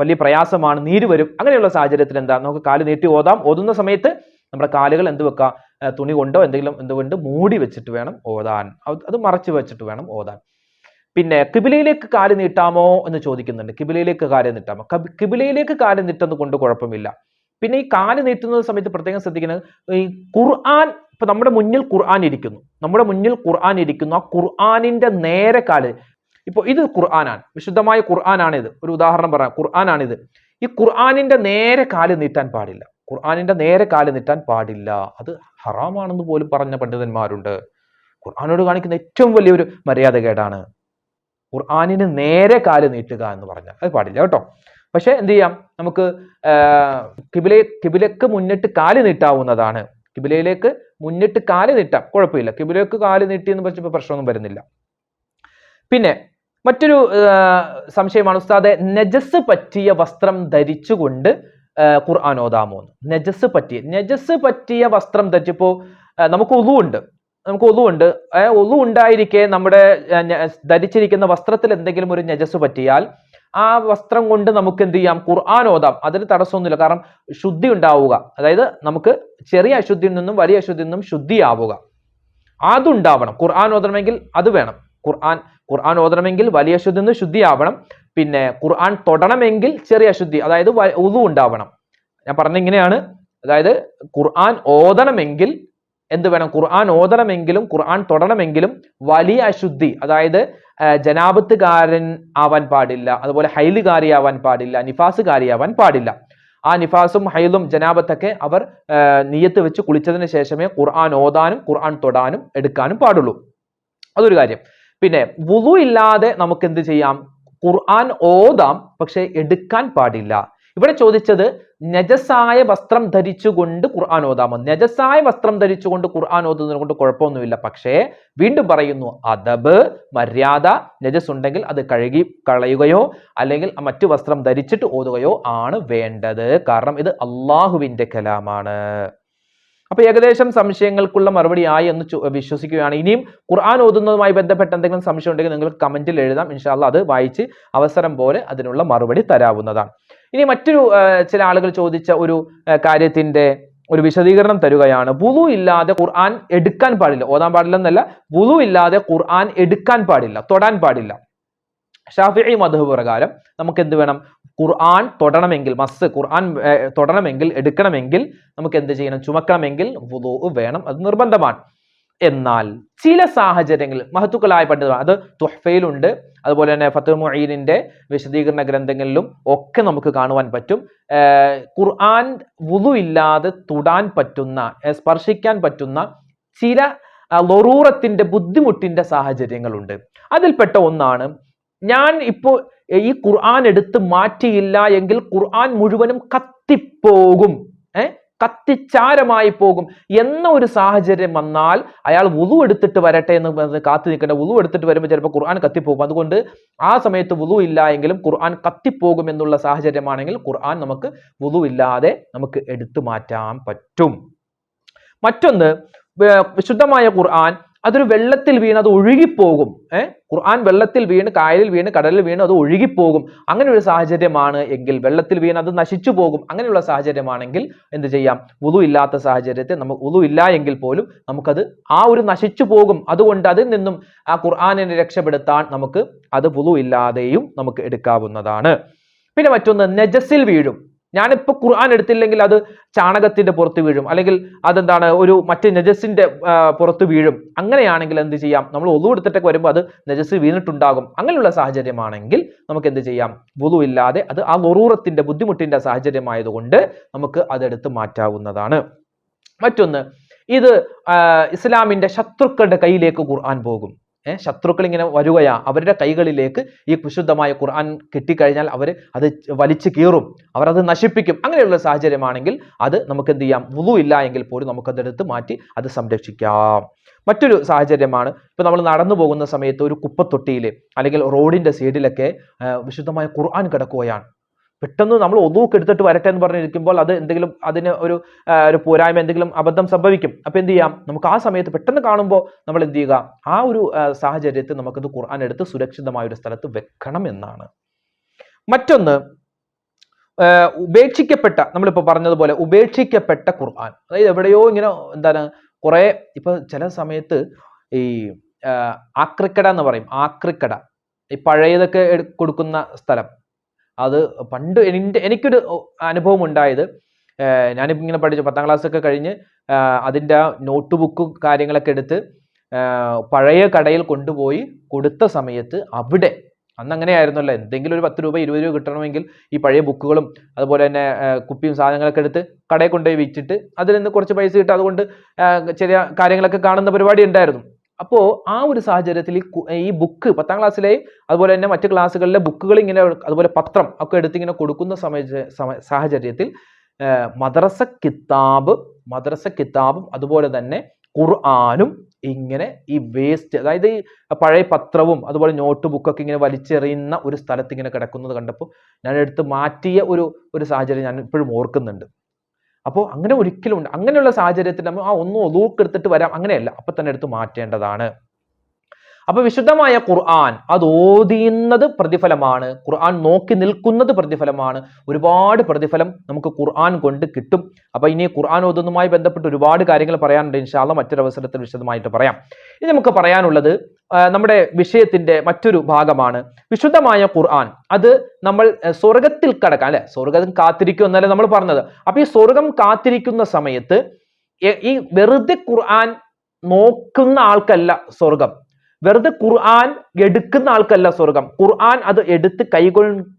വലിയ പ്രയാസമാണ്, നീര് വരും. അങ്ങനെയുള്ള സാഹചര്യത്തിൽ എന്താ, നമുക്ക് കാല് നീട്ടി ഓതാം. ഓതുന്ന സമയത്ത് നമ്മുടെ കാലുകൾ എന്ത് വെക്കാം? തുണി കൊണ്ടോ എന്തെങ്കിലും എന്തുകൊണ്ട് മൂടി വെച്ചിട്ട് വേണം ഓതാൻ. അത് മറച്ചു വെച്ചിട്ട് വേണം ഓതാൻ. പിന്നെ കിബിലയിലേക്ക് കാല് നീട്ടാമോ എന്ന് ചോദിക്കുന്നുണ്ട്. കിബിലയിലേക്ക് കാല് നീട്ടാമോ? കിബിലയിലേക്ക് കാല് നീട്ടുന്നത് കൊണ്ട് കുഴപ്പമില്ല. പിന്നെ ഈ കാല് നീട്ടുന്ന സമയത്ത് പ്രത്യേകം ശ്രദ്ധിക്കുന്നത്, ഈ ഖുർആൻ, ഇപ്പൊ നമ്മുടെ മുന്നിൽ ഖുർആൻ ഇരിക്കുന്നു. ആ ഖുർആനിന്റെ നേരെ കാല്, ഇപ്പൊ ഇത് ഖുർആനാണ്, വിശുദ്ധമായ ഖുർആനാണ് ഇത്. ഒരു ഉദാഹരണം പറയാം, ഖുർആനാണിത്. ഈ ഖുർആനിന്റെ നേരെ കാല് നീട്ടാൻ പാടില്ല. ഖുർആനിന്റെ നേരെ കാല് നീട്ടാൻ പാടില്ല. അത് ഹറാമാണെന്ന് പോലും പറഞ്ഞ പണ്ഡിതന്മാരുണ്ട്. ഖുർആനോട് കാണിക്കുന്ന ഏറ്റവും വലിയൊരു മര്യാദകേടാണ് ഖുർആനിന് നേരെ കാല് നീട്ടുക എന്ന് പറഞ്ഞാൽ. അത് പാടില്ല കേട്ടോ. പക്ഷെ എന്ത് ചെയ്യാം? നമുക്ക് കിബിലക്ക് മുന്നിട്ട് കാല് നീട്ടാവുന്നതാണ്. കിബിലയിലേക്ക് മുന്നിട്ട് കാല് നീട്ടാം, കുഴപ്പമില്ല. കിബിലക്ക് കാല് നീട്ടിയെന്ന് പറഞ്ഞപ്പോൾ പ്രശ്നമൊന്നും വരുന്നില്ല. പിന്നെ മറ്റൊരു സംശയമാണ്, ഉസ്താദെ, നജസ് പറ്റിയ വസ്ത്രം ധരിച്ചുകൊണ്ട് ഖുർആൻ ഓതാമോ? നജസ് പറ്റിയ വസ്ത്രം ധരിച്ചപ്പോ നമുക്ക് ഉളു ഉണ്ട്. ഉളു ഉണ്ടായിരിക്കെ നമ്മുടെ ധരിച്ചിരിക്കുന്ന വസ്ത്രത്തിൽ എന്തെങ്കിലും ഒരു നജസ് പറ്റിയാൽ ആ വസ്ത്രം കൊണ്ട് നമുക്ക് എന്ത് ചെയ്യാം? ഖുർആൻ ഓതാം. അതിന് തടസ്സമൊന്നുമില്ല. കാരണം ശുദ്ധി ഉണ്ടാവുക, അതായത് നമുക്ക് ചെറിയ അശുദ്ധിയിൽ നിന്നും വലിയ അശുദ്ധിയിൽ നിന്നും ശുദ്ധിയാവുക, അതുണ്ടാവണം. ഖുർആൻ ഓതണമെങ്കിൽ അത് വേണം. ഖുർആൻ ഓതണമെങ്കിൽ വലിയ അശുദ്ധിയിൽ നിന്ന് ശുദ്ധിയാവണം. പിന്നെ ഖുർആൻ തൊടണമെങ്കിൽ ചെറിയ അശുദ്ധി, അതായത് ഉളു ഉണ്ടാവണം. ഞാൻ പറഞ്ഞ ഇങ്ങനെയാണ്. അതായത് ഖുർആൻ ഓതണമെങ്കിൽ എന്ത് വേണം? ഖുർആൻ ഓതണമെങ്കിലും ഖുർആൻ തൊടണമെങ്കിലും വലിയ അശുദ്ധി, അതായത് ജനാബത്തുകാരൻ ആവാൻ പാടില്ല, അതുപോലെ ഹൈലുകാരിയാവാൻ പാടില്ല, നിഫാസുകാരിയാവാൻ പാടില്ല. ആ നിഫാസും ഹൈലും ജനാബത്തൊക്കെ അവർ നിയ്യത്ത് വെച്ച് കുളിച്ചതിന് ശേഷമേ ഖുർആൻ ഓതാനും ഖുർആൻ തൊടാനും എടുക്കാനും പാടുള്ളൂ. അതൊരു കാര്യം. പിന്നെ വുളു ഇല്ലാതെ നമുക്ക് എന്ത് ചെയ്യാം? ഖുർആൻ ഓതാം, പക്ഷെ എടുക്കാൻ പാടില്ല. ഇവിടെ ചോദിച്ചത് നജസായ വസ്ത്രം ധരിച്ചുകൊണ്ട് ഖുർആൻ ഓതാമോ? നജസായ വസ്ത്രം ധരിച്ചുകൊണ്ട് ഖുർആൻ ഓതുന്നതിനെ കൊണ്ട് കുഴപ്പമൊന്നുമില്ല. പക്ഷേ വീണ്ടും പറയുന്നു, അദബ്, മര്യാദ, നജസ് ഉണ്ടെങ്കിൽ അത് കഴുകി കളയുകയോ അല്ലെങ്കിൽ മറ്റു വസ്ത്രം ധരിച്ചിട്ട് ഓതുകയോ ആണ് വേണ്ടത്. കാരണം ഇത് അള്ളാഹുവിന്റെ കലാമാണ്. അപ്പൊ ഏകദേശം സംശയങ്ങൾക്കുള്ള മറുപടി ആയി എന്ന് വിശ്വസിക്കുകയാണ്. ഇനിയും ഖുർആൻ ഓതുന്നതുമായി ബന്ധപ്പെട്ട എന്തെങ്കിലും സംശയം ഉണ്ടെങ്കിൽ നിങ്ങൾ കമന്റിൽ എഴുതാം. ഇൻഷാ അല്ലാഹ് അത് വായിച്ച് അവസരം പോലെ അതിനുള്ള മറുപടി തരാവുന്നതാണ്. ഇനി മറ്റൊരു ചില ആളുകൾ ചോദിച്ച ഒരു കാര്യത്തിന്റെ ഒരു വിശദീകരണം തരുകയാണ്. വുളു ഇല്ലാതെ ഖുർആൻ എടുക്കാൻ പാടില്ല, ഓതാൻ പാടില്ല എന്നല്ല, വുളു ഇല്ലാതെ ഖുർആൻ എടുക്കാൻ പാടില്ല, തൊടാൻ പാടില്ല. ഷാഫിഈ മദ്ഹബ് പ്രകാരം നമുക്ക് എന്ത് വേണം? ഖുർആൻ തൊടണമെങ്കിൽ, ഖുർആൻ തൊടണമെങ്കിൽ, എടുക്കണമെങ്കിൽ നമുക്ക് എന്ത് ചെയ്യണം? ചുമക്കണമെങ്കിൽ വുളു വേണം, അത് നിർബന്ധമാണ്. എന്നാൽ ചില സാഹചര്യങ്ങളിൽ മഹത്തുക്കളായ പണ്ഡിതന്മാർ, അത് തുഹ്ഫയിലുണ്ട്, അതുപോലെ തന്നെ ഫത്ഹുൽ മുഈനിന്റെ വിശദീകരണ ഗ്രന്ഥങ്ങളിലും ഒക്കെ നമുക്ക് കാണുവാൻ പറ്റും. ഖുർആൻ വുളു ഇല്ലാതെ തൊടാൻ പറ്റുന്ന, സ്പർശിക്കാൻ പറ്റുന്ന ചില ലൊറൂറത്തിന്റെ ബുദ്ധിമുട്ടിന്റെ സാഹചര്യങ്ങളുണ്ട്. അതിൽപ്പെട്ട ഒന്നാണ്, ഞാൻ ഇപ്പോ ഈ ഖുർആൻ എടുത്ത് മാറ്റിയില്ല എങ്കിൽ ഖുർആൻ മുഴുവനും കത്തിപ്പോകും, കത്തിച്ചാരമായി പോകും എന്ന ഒരു സാഹചര്യം വന്നാൽ അയാൾ വുളു എടുത്തിട്ട് വരട്ടെ എന്ന് കാത്തു നിൽക്കേണ്ട. വുളു എടുത്തിട്ട് വരുമ്പോൾ ചിലപ്പോൾ ഖുർആൻ കത്തിപ്പോകും. അതുകൊണ്ട് ആ സമയത്ത് വുളു ഇല്ല എങ്കിലും ഖുർആൻ കത്തിപ്പോകും എന്നുള്ള സാഹചര്യമാണെങ്കിൽ ഖുർആൻ നമുക്ക് വുളു ഇല്ലാതെ നമുക്ക് എടുത്തു മാറ്റാൻ പറ്റും. മറ്റൊന്ന്, വിശുദ്ധമായ ഖുർആൻ അതൊരു വെള്ളത്തിൽ വീണ് അത് ഒഴുകിപ്പോകും. ഖുർആൻ വെള്ളത്തിൽ വീണ്, കായലിൽ വീണ്, കടലിൽ വീണ് അത് ഒഴുകിപ്പോകും. അങ്ങനെ ഒരു സാഹചര്യമാണ് എങ്കിൽ, വെള്ളത്തിൽ വീണ് അത് നശിച്ചു പോകും, അങ്ങനെയുള്ള സാഹചര്യമാണെങ്കിൽ എന്ത് ചെയ്യാം? വുളു ഇല്ലാത്ത സാഹചര്യത്തിൽ നമുക്ക് വുളു ഇല്ല എങ്കിൽ പോലും നമുക്കത് ആ ഒരു നശിച്ചു പോകും. അതുകൊണ്ട് അതിൽ നിന്നും ആ ഖുർആനിനെ രക്ഷപ്പെടുത്താൻ നമുക്ക് അത് വുളു ഇല്ലാതെയും നമുക്ക് എടുക്കാവുന്നതാണ്. പിന്നെ മറ്റൊന്ന്, നജസിൽ വീഴും. ഞാനിപ്പോ ഖുർആൻ എടുത്തില്ലെങ്കിൽ അത് ചാണകത്തിന്റെ പുറത്ത് വീഴും, അല്ലെങ്കിൽ അതെന്താണ് ഒരു മറ്റ് നജസിന്റെ പുറത്ത് വീഴും. അങ്ങനെയാണെങ്കിൽ എന്ത് ചെയ്യാം? നമ്മൾ ഒളു എടുത്തിട്ടൊക്കെ വരുമ്പോൾ അത് നജസ് വീണിട്ടുണ്ടാകും. അങ്ങനെയുള്ള സാഹചര്യമാണെങ്കിൽ നമുക്ക് എന്ത് ചെയ്യാം? വുളു ഇല്ലാതെ, അത് ആ ളുറൂറത്തിന്റെ ബുദ്ധിമുട്ടിന്റെ സാഹചര്യമായതുകൊണ്ട് നമുക്ക് അതെടുത്ത് മാറ്റാവുന്നതാണ്. മറ്റൊന്ന്, ഇത് ഇസ്ലാമിന്റെ ശത്രുക്കളുടെ കയ്യിലേക്ക് ഖുർആൻ പോകും. ശത്രുക്കൾ ഇങ്ങനെ വരികയാ, അവരുടെ കൈകളിലേക്ക് ഈ വിശുദ്ധമായ ഖുർആൻ കിട്ടിക്കഴിഞ്ഞാൽ അവർ അത് വലിച്ചു കീറും, അവർ അത് നശിപ്പിക്കും. അങ്ങനെയുള്ള സാഹചര്യമാണെങ്കിൽ അത് നമുക്ക് എന്ത് ചെയ്യാം? വുളു ഇല്ല എങ്കിൽ പോലും നമുക്കതെടുത്ത് മാറ്റി അത് സംരക്ഷിക്കാം. മറ്റൊരു സാഹചര്യമാണ്, ഇപ്പൊ നമ്മൾ നടന്നു പോകുന്ന സമയത്ത് ഒരു കുപ്പത്തൊട്ടിയിൽ അല്ലെങ്കിൽ റോഡിന്റെ സൈഡിലൊക്കെ വിശുദ്ധമായ ഖുർആൻ കിടക്കുകയാണ്. പെട്ടെന്ന് നമ്മൾ ഒതുക്കെ എടുത്തിട്ട് വരട്ടെ എന്ന് പറഞ്ഞിരിക്കുമ്പോൾ അത് എന്തെങ്കിലും അതിന് ഒരു പോരായ്മ, എന്തെങ്കിലും അബദ്ധം സംഭവിക്കും. അപ്പൊ എന്ത് ചെയ്യാം? നമുക്ക് ആ സമയത്ത് പെട്ടെന്ന് കാണുമ്പോൾ നമ്മൾ എന്ത് ചെയ്യുക? ആ ഒരു സാഹചര്യത്തിൽ നമുക്കത് ഖുർആൻ എടുത്ത് സുരക്ഷിതമായ ഒരു സ്ഥലത്ത് വെക്കണം എന്നാണ്. മറ്റൊന്ന്, ഉപേക്ഷിക്കപ്പെട്ട, നമ്മളിപ്പോ പറഞ്ഞതുപോലെ ഉപേക്ഷിക്കപ്പെട്ട ഖുർആൻ, അതായത് എവിടെയോ ഇങ്ങനെ എന്താണ് കുറെ, ഇപ്പൊ ചില സമയത്ത് ഈ ആക്രിക്കട എന്ന് പറയും, ആക്രിക്കട, ഈ പഴയതൊക്കെ കൊടുക്കുന്ന സ്ഥലം. അത് പണ്ട് എനിക്കൊരു അനുഭവം ഉണ്ടായത്, ഞാനിപ്പോൾ ഇങ്ങനെ പഠിച്ചു 10ാം ക്ലാസ് ഒക്കെ കഴിഞ്ഞ് അതിൻ്റെ നോട്ട് ബുക്കും കാര്യങ്ങളൊക്കെ എടുത്ത് പഴയ കടയിൽ കൊണ്ടുപോയി കൊടുത്ത സമയത്ത് അവിടെ, അന്ന് അങ്ങനെയായിരുന്നല്ലോ, എന്തെങ്കിലും ഒരു 10 രൂപ 20 രൂപ കിട്ടണമെങ്കിൽ ഈ പഴയ ബുക്കുകളും അതുപോലെ തന്നെ കുപ്പിയും സാധനങ്ങളൊക്കെ എടുത്ത് കടയിൽ കൊണ്ടുപോയി വിറ്റിട്ട് അതിൽ നിന്ന് കുറച്ച് പൈസ കിട്ടും, അതുകൊണ്ട് ചെറിയ കാര്യങ്ങളൊക്കെ കാണുന്ന പരിപാടി ഉണ്ടായിരുന്നു. അപ്പോ ആ ഒരു സാഹചര്യത്തിൽ ഈ ബുക്ക് 10ാം ക്ലാസ്സിലെ അതുപോലെ തന്നെ മറ്റു ക്ലാസ്സുകളിലെ ബുക്കുകൾ ഇങ്ങനെ, അതുപോലെ പത്രം ഒക്കെ എടുത്ത് ഇങ്ങനെ കൊടുക്കുന്ന സാഹചര്യത്തിൽ മദ്രസ കിതാബും അതുപോലെ തന്നെ ഖുർആനും ഇങ്ങനെ ഈ വേസ്റ്റ്, അതായത് പഴയ പത്രവും അതുപോലെ നോട്ട് ബുക്കൊക്കെ ഇങ്ങനെ വലിച്ചെറിയുന്ന ഒരു സ്ഥലത്ത് ഇങ്ങനെ കിടക്കുന്നത് കണ്ടപ്പോൾ ഞാൻ എടുത്ത് മാറ്റിയ ഒരു സാഹചര്യം ഞാൻ ഇപ്പോഴും ഓർക്കുന്നുണ്ട്. അപ്പോൾ അങ്ങനെ ഒരിക്കലും ഉണ്ട്. അങ്ങനെയുള്ള സാഹചര്യത്തിൽ നമ്മൾ ഒന്നും ഒതുക്കെടുത്തിട്ട് വരാം, അങ്ങനെയല്ല, അപ്പൊ തന്നെ എടുത്ത് മാറ്റേണ്ടതാണ്. അപ്പൊ വിശുദ്ധമായ ഖുർആൻ അത് ഓതുന്നത് പ്രതിഫലമാണ്, ഖുർആൻ നോക്കി നിൽക്കുന്നത് പ്രതിഫലമാണ്, ഒരുപാട് പ്രതിഫലം നമുക്ക് ഖുർആൻ കൊണ്ട് കിട്ടും. അപ്പൊ ഇനി ഖുർആൻ ഓതുന്നതുമായി ബന്ധപ്പെട്ട് ഒരുപാട് കാര്യങ്ങൾ പറയാനുണ്ട്. ഇൻഷാ അല്ലാഹ് മറ്റൊരു അവസരത്തിൽ വിശദമായിട്ട് പറയാം. ഇനി നമുക്ക് പറയാനുള്ളത് നമ്മുടെ വിഷയത്തിന്റെ മറ്റൊരു ഭാഗമാണ് വിശുദ്ധമായ ഖുർആൻ. അത് നമ്മൾ സ്വർഗത്തിൽ കടക്കാം, അല്ലെ? സ്വർഗം കാത്തിരിക്കും എന്നല്ലേ നമ്മൾ പറഞ്ഞത്. അപ്പൊ ഈ സ്വർഗം കാത്തിരിക്കുന്ന സമയത്ത് ഈ വെറുതെ ഖുർആൻ നോക്കുന്ന ആൾക്കല്ല സ്വർഗം, വെറുതെ ഖുർആൻ എടുക്കുന്ന ആൾക്കല്ല സ്വർഗം. ഖുർആൻ അത് എടുത്ത്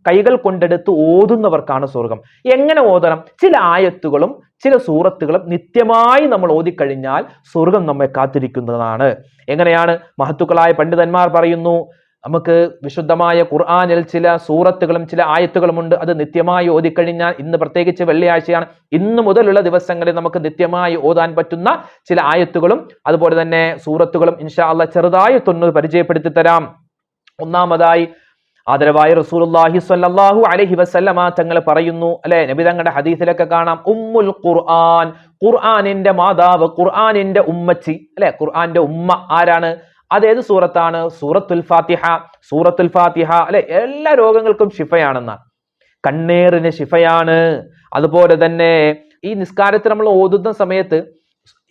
കൈകൾ കൊണ്ടെടുത്ത് ഓതുന്നവർക്കാണ് സ്വർഗം. എങ്ങനെ ഓതണം? ചില ആയത്തുകളും ചില സൂറത്തുകളും നിത്യമായി നമ്മൾ ഓതിക്കഴിഞ്ഞാൽ സ്വർഗം നമ്മെ കാത്തിരിക്കുന്നതാണ്. എങ്ങനെയാണ്? മഹത്തുക്കളായ പണ്ഡിതന്മാർ പറയുന്നു, നമുക്ക് വിശുദ്ധമായ ഖുർആനിൽ ചില സൂറത്തുകളും ചില ആയത്തുകളും ഉണ്ട്, അത് നിത്യമായി ഓതിക്കഴിഞ്ഞാൽ, ഇന്ന് പ്രത്യേകിച്ച് വെള്ളിയാഴ്ചയാണ്, ഇന്ന് മുതലുള്ള ദിവസങ്ങളിൽ നമുക്ക് നിത്യമായി ഓതാൻ പറ്റുന്ന ചില ആയത്തുകളും അതുപോലെ തന്നെ സൂറത്തുകളും ഇൻഷാ അല്ലാഹ് ചെറുതായിട്ടൊന്ന് പരിചയപ്പെടുത്തി തരാം. ഒന്നാമതായി ആദരവായ റസൂലുള്ളാഹി സ്വല്ലല്ലാഹു അലൈഹി വസല്ലമ തങ്ങൾ പറയുന്നു, അല്ലെ? നബി തങ്ങളുടെ ഹദീസിലൊക്കെ കാണാം, ഉമ്മുൽ ഖുർആൻ, ഖുർആനിന്റെ മാതാവ്, ഖുർആനിന്റെ ഉമ്മച്ചി, അല്ലെ? ഖുർആന്റെ ഉമ്മ ആരാണ്? അതേത് സൂറത്താണ്? സൂറത്തുൽ ഫാത്തിഹ. സൂറത്തുൽ ഫാത്തിഹ, അല്ലെ? എല്ലാ രോഗങ്ങൾക്കും ശിഫയാണെന്നാണ്, കണ്ണേറിന് ശിഫയാണ്. അതുപോലെ തന്നെ ഈ നിസ്കാരത്തിൽ നമ്മൾ ഓതുന്ന സമയത്ത്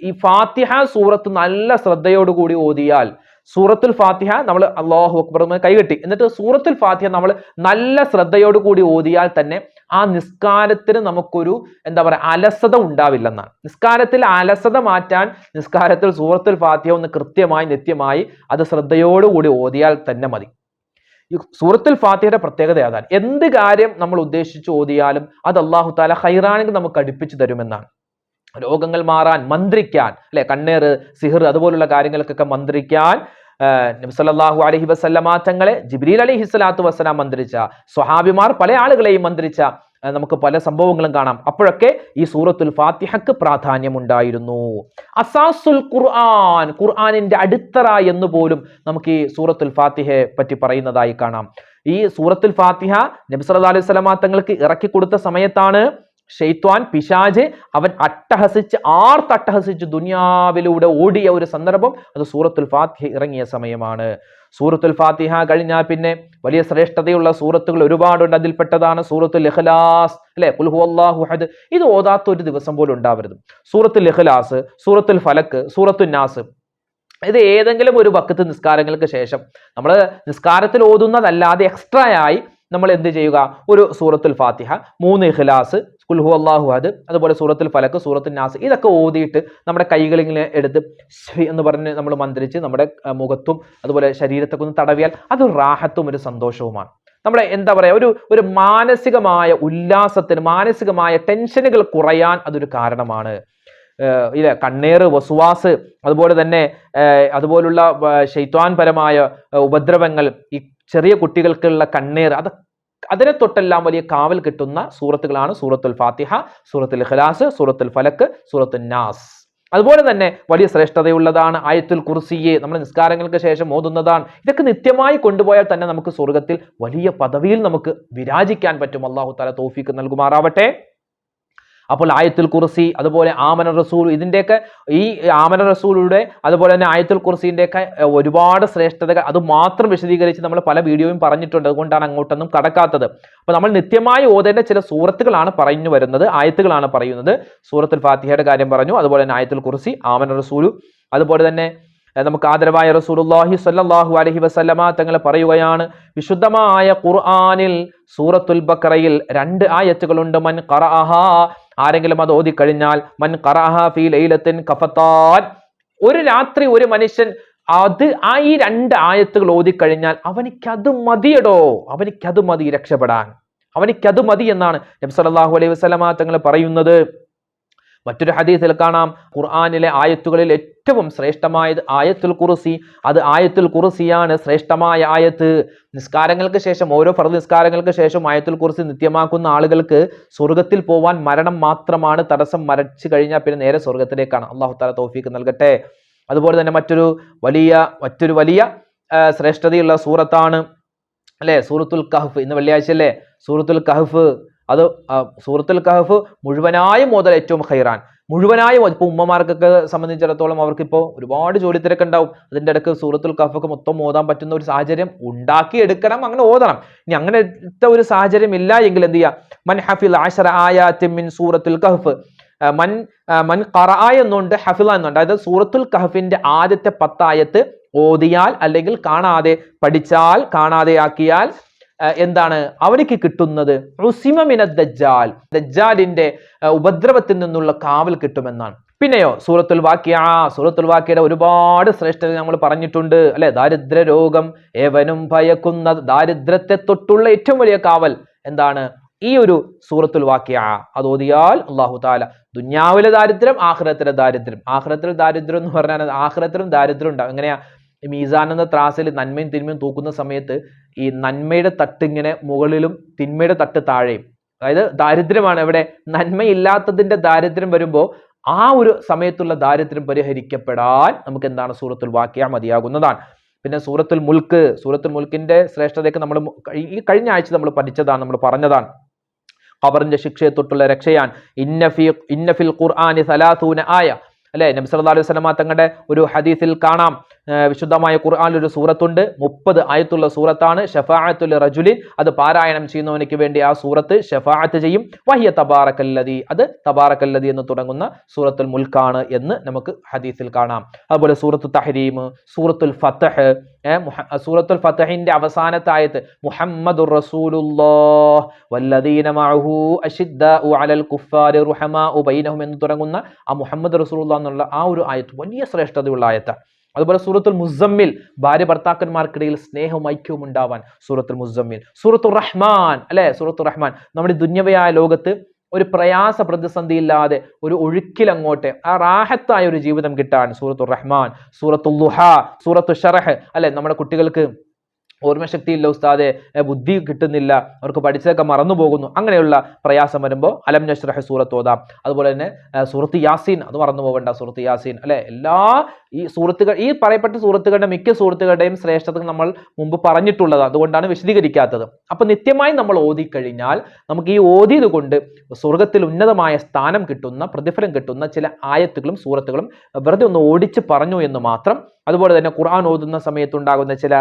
ഈ ഫാത്തിഹ സൂറത്ത് നല്ല ശ്രദ്ധയോടുകൂടി ഓതിയാൽ, സൂറത്തുൽ ഫാത്തിഹ നമ്മൾ അല്ലാഹു അക്ബർ കൈകെട്ടി എന്നിട്ട് സൂറത്തുൽ ഫാത്തിഹ നമ്മൾ നല്ല ശ്രദ്ധയോടുകൂടി ഓതിയാൽ തന്നെ ആ നിസ്കാരത്തിന് നമുക്കൊരു എന്താ പറയുക അലസത ഉണ്ടാവില്ലെന്നാണ്. നിസ്കാരത്തിൽ അലസത മാറ്റാൻ നിസ്കാരത്തിൽ സൂറത്തുൽ ഫാത്തിഹ ഒന്ന് കൃത്യമായി നിത്യമായി അത് ശ്രദ്ധയോടുകൂടി ഓതിയാൽ തന്നെ മതി. ഈ സൂറത്തുൽ ഫാത്തിഹയുടെ പ്രത്യേകത അതാണ്. എന്ത് കാര്യം നമ്മൾ ഉദ്ദേശിച്ച് ഓതിയാലും അത് അല്ലാഹു തആല ഖൈറാണെങ്കിൽ നമുക്ക് അടുപ്പിച്ചു തരുമെന്നാണ്. രോഗങ്ങൾ മാറാൻ, മന്ത്രിക്കാൻ, അല്ലെ? കണ്ണേറ്, സിഹർ അതുപോലുള്ള കാര്യങ്ങൾക്കൊക്കെ മന്ത്രിക്കാൻ നബി സല്ലല്ലാഹു അലൈഹി വസല്ലമ തങ്ങളെ ജിബ്രീൽ അലൈഹി സ്വലാത്തു വസ്സലാം മന്ത്രിച്ച, സ്വഹാബിമാർ പല ആളുകളെയും മന്ത്രിച്ച നമുക്ക് പല സംഭവങ്ങളും കാണാം. അപ്പോഴൊക്കെ ഈ സൂറത്തുൽ ഫാത്തിഹക്ക് പ്രാധാന്യമുണ്ടായിരുന്നു. അസാസുൽ ഖുർആൻ, ഖുർആനിന്റെ അടിത്തറ എന്ന് പോലും നമുക്ക് ഈ സൂറത്തുൽ ഫാത്തിഹയെ പറ്റി പറയുന്നതായി കാണാം. ഈ സൂറത്തുൽ ഫാത്തിഹ നബി സല്ലല്ലാഹു അലൈഹി വസല്ലമ തങ്ങൾക്ക് ഇറക്കി കൊടുത്ത സമയത്താണ് ഷെയ്ത്വാൻ, പിശാച്, അവൻ ആർത്തട്ടഹസിച്ച് ദുനിയാവിലൂടെ ഓടിയ ഒരു സന്ദർഭം അത് സൂറത്തുൽ ഫാത്തിഹ ഇറങ്ങിയ സമയമാണ്. സൂറത്തുൽ ഫാത്തിഹ കഴിഞ്ഞാൽ പിന്നെ വലിയ ശ്രേഷ്ഠതയുള്ള സൂറത്തുകൾ ഒരുപാടുണ്ട്. അതിൽപ്പെട്ടതാണ് സൂറത്തുൽ ഇഖ്ലാസ്, അല്ലെ? ഖുൽ ഹുവല്ലാഹു അഹദ്. ഇത് ഓതാത്ത ഒരു ദിവസം പോലും ഉണ്ടാവരുത്. സൂറത്തുൽ ഇഖ്ലാസ്, സൂറത്തുൽ ഫലക്ക്, സൂറത്തുൻ നാസ്, ഇത് ഏതെങ്കിലും ഒരു വഖത്ത് നിസ്കാരങ്ങൾക്ക് ശേഷം നമ്മൾ നിസ്കാരത്തിൽ ഓതുന്നതല്ലാതെ എക്സ്ട്രാ ആയി നമ്മൾ എന്ത് ചെയ്യുക, ഒരു സൂറത്തുൽ ഫാത്തിഹ, 3 ഇഖ്ലാസ്, ഖുൽ ഹു അല്ലാഹു അഹദ്, അതുപോലെ സൂറത്തുൽ ഫലക്ക്, സൂറത്തുൽ നാസ്, ഇതൊക്കെ ഓതിയിട്ട് നമ്മുടെ കൈകളിങ്ങനെ എടുത്ത് എന്ന് പറഞ്ഞ് നമ്മൾ മന്ത്രിച്ച് നമ്മുടെ മുഖത്തും അതുപോലെ ശരീരത്തൊക്കെ ഒന്ന് തടവിയാൽ അതൊരു റാഹത്തും ഒരു സന്തോഷവുമാണ്. നമ്മുടെ എന്താ പറയാ, ഒരു മാനസികമായ ഉല്ലാസത്തിന്, മാനസികമായ ടെൻഷനുകൾ കുറയാൻ അതൊരു കാരണമാണ്. ഇല്ല, കണ്ണേറ്, വസുവാസ്, അതുപോലെ തന്നെ അതുപോലുള്ള ശൈത്വാൻ പരമായ ഉപദ്രവങ്ങൾ, ഈ ചെറിയ കുട്ടികൾക്കുള്ള കണ്ണേറ്, അതിനെ തൊട്ടെല്ലാം വലിയ കാവൽ കിട്ടുന്ന സൂറത്തുകളാണ് സൂറത്തുൽ ഫാത്തിഹ, സൂറത്തുൽ ഇഖ്ലാസ്, സൂറത്തുൽ ഫലക്ക്, സൂറത്തുൽ നാസ്. അതുപോലെ തന്നെ വലിയ ശ്രേഷ്ഠതയുള്ളതാണ് ആയത്തുൽ കുർസിയെ, നമ്മൾ നിസ്കാരങ്ങൾക്ക് ശേഷം ഓതുന്നതാണ്. ഇതൊക്കെ നിത്യമായി കൊണ്ടുപോയാൽ തന്നെ നമുക്ക് സ്വർഗത്തിൽ വലിയ പദവിയിൽ നമുക്ക് വിരാജിക്കാൻ പറ്റും. അല്ലാഹു തആല തൗഫീഖ് നൽകുമാറാവട്ടെ. അപ്പോൾ ആയത്തുൽ കുർസി, അതുപോലെ ആമന റസൂൽ, ഇതിന്റെയൊക്കെ ഈ ആമന റസൂലുടെ അതുപോലെ തന്നെ ആയത്തുൽ കുർസിന്റെയൊക്കെ ഒരുപാട് ശ്രേഷ്ഠതകൾ അത് മാത്രം വിശദീകരിച്ച് നമ്മൾ പല വീഡിയോയും പറഞ്ഞിട്ടുണ്ട്. അതുകൊണ്ടാണ് അങ്ങോട്ടൊന്നും കടക്കാത്തത്. അപ്പൊ നമ്മൾ നിത്യമായി ഓതേണ്ട ചില സൂറത്തുകളാണ് പറഞ്ഞു വരുന്നത്, ആയത്തുകളാണ് പറയുന്നത്. സൂറത്തുൽ ഫാത്തിഹയുടെ കാര്യം പറഞ്ഞു, അതുപോലെ തന്നെ ആയത്തുൽ കുർസി, ആമന റസൂൽ, അതുപോലെ തന്നെ നമുക്ക് ആദരവായ റസൂലുള്ളാഹി സ്വല്ലല്ലാഹു അലൈഹി വസല്ലമ തങ്ങൾ പറയുകയാണ്, വിശുദ്ധമായ ഖുർആനിൽ സൂറത്തുൽ ബഖറയിൽ 2 ആയത്തുകളുണ്ട്. മൻ ഖറഅഹ, ആരെങ്കിലും അത് ഓതിക്കഴിഞ്ഞാൽ, മൻ ഖറഅഹ ഫീ ലൈലത്തിൻ കഫത്താൻ, ഒരു രാത്രി ഒരു മനുഷ്യൻ ഈ 2 ആയത്തുകൾ ഓതിക്കഴിഞ്ഞാൽ അവനിക്കത് മതിയടോ, അവനിക്കത് മതി രക്ഷപ്പെടാൻ, അവനിക്കത് മതി എന്നാണ് നബി സല്ലല്ലാഹു അലൈഹി വസല്ലമ തങ്ങൾ പറയുന്നത്. മറ്റൊരു ഹദീസിൽ കാണാം, ഖുർആനിലെ ആയത്തുകളിൽ ഏറ്റവും ശ്രേഷ്ഠമായത് ആയത്തുൽ കുർസി, അത് ആയത്തുൽ കുർസിയാണ് ശ്രേഷ്ഠമായ ആയത്ത്. നിസ്കാരങ്ങൾക്ക് ശേഷം, ഓരോ ഫർദ് നിസ്കാരങ്ങൾക്ക് ശേഷം ആയത്തുൽ കുർസി നിത്യമാക്കുന്ന ആളുകൾക്ക് സ്വർഗത്തിൽ പോവാൻ മരണം മാത്രമാണ് തടസ്സം. മരിച്ചു കഴിഞ്ഞാൽ പിന്നെ നേരെ സ്വർഗത്തിലേക്കാണ്. അല്ലാഹു തആല തൗഫീഖ് നൽകട്ടെ. അതുപോലെ തന്നെ മറ്റൊരു വലിയ ശ്രേഷ്ഠതയുള്ള സൂറത്താണ് അല്ലെ സൂറത്തുൽ കഹ്ഫ്. ഇന്ന് വെള്ളിയാഴ്ച അല്ലേ, സൂറത്തുൽ കഹ്ഫ്. അത് സൂറത്തുൽ കഹ്ഫ് മുഴുവനായും ഓതൽ ഏറ്റവും ഖൈറാൻ. മുഴുവനായും ഇപ്പൊ ഉമ്മമാർക്കൊക്കെ സംബന്ധിച്ചിടത്തോളം അവർക്കിപ്പോൾ ഒരുപാട് ജോലി തിരക്കുണ്ടാവും. അതിന്റെ ഇടയ്ക്ക് സൂറത്തുൽ കഹ്ഫൊക്കെ മൊത്തം ഓതാൻ പറ്റുന്ന ഒരു സാഹചര്യം ഉണ്ടാക്കിയെടുക്കണം, അങ്ങനെ ഓതണം. ഇനി അങ്ങനത്തെ ഒരു സാഹചര്യം ഇല്ല എങ്കിൽ എന്ത് ചെയ്യാം, മൻ ഹഫിൽ 10 ആയാത്തിൻ മിൻ സൂറത്തുൽ കഹ്ഫ്, മൻ ഖറഅ എന്നുണ്ട്, ഹഫിള എന്നുണ്ട്. അതായത് സൂറത്തുൽ കഹ്ഫിന്റെ ആദ്യത്തെ 10 ആയത്ത് ഓതിയാൽ, അല്ലെങ്കിൽ പഠിച്ചാൽ, കാണാതെ ആക്കിയാൽ എന്താണ് അവനിക്ക് കിട്ടുന്നത്, ഉസിമ മിനദ് ദജ്ജാൽ, ദജ്ജാലിന്റെ ഉപദ്രവത്തിൽ നിന്നുള്ള കാവൽ കിട്ടുമെന്നാണ്. പിന്നെയോ സൂറത്തുൽ വാഖിഅ, സൂറത്തുൽ വാഖിഅയുടെ ഒരുപാട് ശ്രേഷ്ഠത നമ്മൾ പറഞ്ഞിട്ടുണ്ട് അല്ലെ. ദാരിദ്ര്യ രോഗം ഏവനും ഭയക്കുന്ന, ദാരിദ്ര്യത്തെ തൊട്ടുള്ള ഏറ്റവും വലിയ കാവൽ എന്താണ്, ഈ ഒരു സൂറത്തുൽ വാഖിഅ. അത് ഓതിയാൽ അല്ലാഹു തആല ദുനിയാവിലെ ദാരിദ്ര്യം, ആഖിറത്തിലെ ദാരിദ്ര്യം, ആഖിറത്തിലെ ദാരിദ്ര്യം എന്ന് പറഞ്ഞാൽ ആഖിറത്തിലും ദാരിദ്ര്യം ഉണ്ടാവും. എങ്ങനെയാ, മീസാൻ എന്ന ത്രാസിൽ നന്മയും തിന്മയും തൂക്കുന്ന സമയത്ത് ഈ നന്മയുടെ തട്ട് ഇങ്ങനെ മുകളിലും തിന്മയുടെ തട്ട് താഴെയും, അതായത് ദാരിദ്ര്യമാണ് എവിടെ, നന്മയില്ലാത്തതിന്റെ ദാരിദ്ര്യം വരുമ്പോൾ ആ ഒരു സമയത്തുള്ള ദാരിദ്ര്യം പരിഹരിക്കപ്പെടാൻ നമുക്ക് എന്താണ് സൂറത്തുൽ വാഖിഅ മതിയാകുന്നതാണ്. പിന്നെ സൂറത്തുൽ മുൽക്ക്, സൂറത്തുൽ മുൽക്കിന്റെ ശ്രേഷ്ഠതയൊക്കെ നമ്മൾ ഈ കഴിഞ്ഞ ആഴ്ച നമ്മൾ പഠിച്ചതാണ്, നമ്മൾ പറഞ്ഞതാണ്. ഖബറിന്റെ ശിക്ഷയെ തൊട്ടുള്ള രക്ഷയാൻ. ഇന്ന ഫിൽ ഖുർആനി 30 ആയ അല്ലെ. നബി സല്ലല്ലാഹു അലൈഹി വസല്ലമ തങ്ങളുടെ ഒരു ഹദീസിൽ കാണാം, വിശുദ്ധമായ ഖുർആനിൽ ഒരു സൂറത്തുണ്ട്, 30 ആയത്തുള്ള സൂറത്താണ്. ഷഫാഅത്തുൽ റജുലിൻ, അത് പാരായണം ചെയ്യുന്നവനിക്ക് വേണ്ടി ആ സൂറത്ത് ഷഫാഅത്ത് ചെയ്യും. വഹിയ തബാറക്കല്ലദി, അത് തബാറക്കല്ലദി എന്ന് തുടങ്ങുന്ന സൂറത്തുൽ മുൽക്കാണ് എന്ന് നമുക്ക് ഹദീസിൽ കാണാം. അതുപോലെ സൂറത്തു തഹ്രീം, സൂറത്തുൽ ഫത്ഹ്, സൂറത്തുൽ ഫത്ഹിന്റെ അവസാനത്തെ ആയത്ത് മുഹമ്മദുർ റസൂലുള്ളാഹ് വല്ലദീന മഅഹു അശിദ്ദാഉ അലൽ കുഫാരി റുഹമാഉ ബൈനഹും എന്ന് തുടങ്ങുന്ന ആ മുഹമ്മദ് റസൂലുള്ളാഹ് എന്നുള്ള ആ ഒരു ആയത്ത് വലിയ ശ്രേഷ്ഠതയുള്ള ആയത്താണ്. അതുപോലെ സൂറത്തുൽ മുസമ്മിൽ, ഭാര്യ ഭർത്താക്കന്മാർക്കിടയിൽ സ്നേഹവും ഐക്യവും ഉണ്ടാവാൻ സൂറത്തുൽ മുസമ്മിൽ. സൂറത്തുർ റഹ്മാൻ അല്ലെ, സൂറത്തുർ റഹ്മാൻ, നമ്മുടെ ദുന്യവയായ ലോകത്ത് ഒരു പ്രയാസ പ്രതിസന്ധി ഇല്ലാതെ ഒരു ഒഴുക്കിലങ്ങോട്ട് ആ റാഹത്തായ ഒരു ജീവിതം കിട്ടാൻ സൂറത്തുർ റഹ്മാൻ. സൂറത്തുൽ ദുഹ, സൂറത്തുൽ ശറഹ് അല്ലെ, നമ്മുടെ കുട്ടികൾക്ക് ഓർമ്മശക്തിയില്ല ഉസ്താദെ, ബുദ്ധി കിട്ടുന്നില്ല, അവർക്ക് പഠിച്ചതൊക്കെ മറന്നു പോകുന്നു, അങ്ങനെയുള്ള പ്രയാസം വരുമ്പോൾ അലം നശ്റഹ് സൂറത്ത് ഓതാം. അതുപോലെ തന്നെ സൂറത്ത് യാസീൻ, അത് മറന്നു പോകണ്ട, സൂറത്ത് യാസീൻ അല്ലെ. എല്ലാ ഈ സൂറത്തുകൾ, ഈ പറയപ്പെട്ട സൂറത്തുകളുടെ മിക്ക സൂറത്തുകളുടെയും ശ്രേഷ്ഠത നമ്മൾ മുമ്പ് പറഞ്ഞിട്ടുള്ളത്, അതുകൊണ്ടാണ് വിശദീകരിക്കാത്തത്. അപ്പൊ നിത്യമായി നമ്മൾ ഓതിക്കഴിഞ്ഞാൽ നമുക്ക് ഈ ഓതിയത് കൊണ്ട് സ്വർഗത്തിൽ ഉന്നതമായ സ്ഥാനം കിട്ടുന്ന, പ്രതിഫലം കിട്ടുന്ന ചില ആയത്തുകളും സൂറത്തുകളും വെറുതെ ഒന്ന് ഓടിച്ച് പറഞ്ഞു എന്ന് മാത്രം. അതുപോലെ തന്നെ ഖുർആൻ ഓതുന്ന സമയത്തുണ്ടാകുന്ന ചില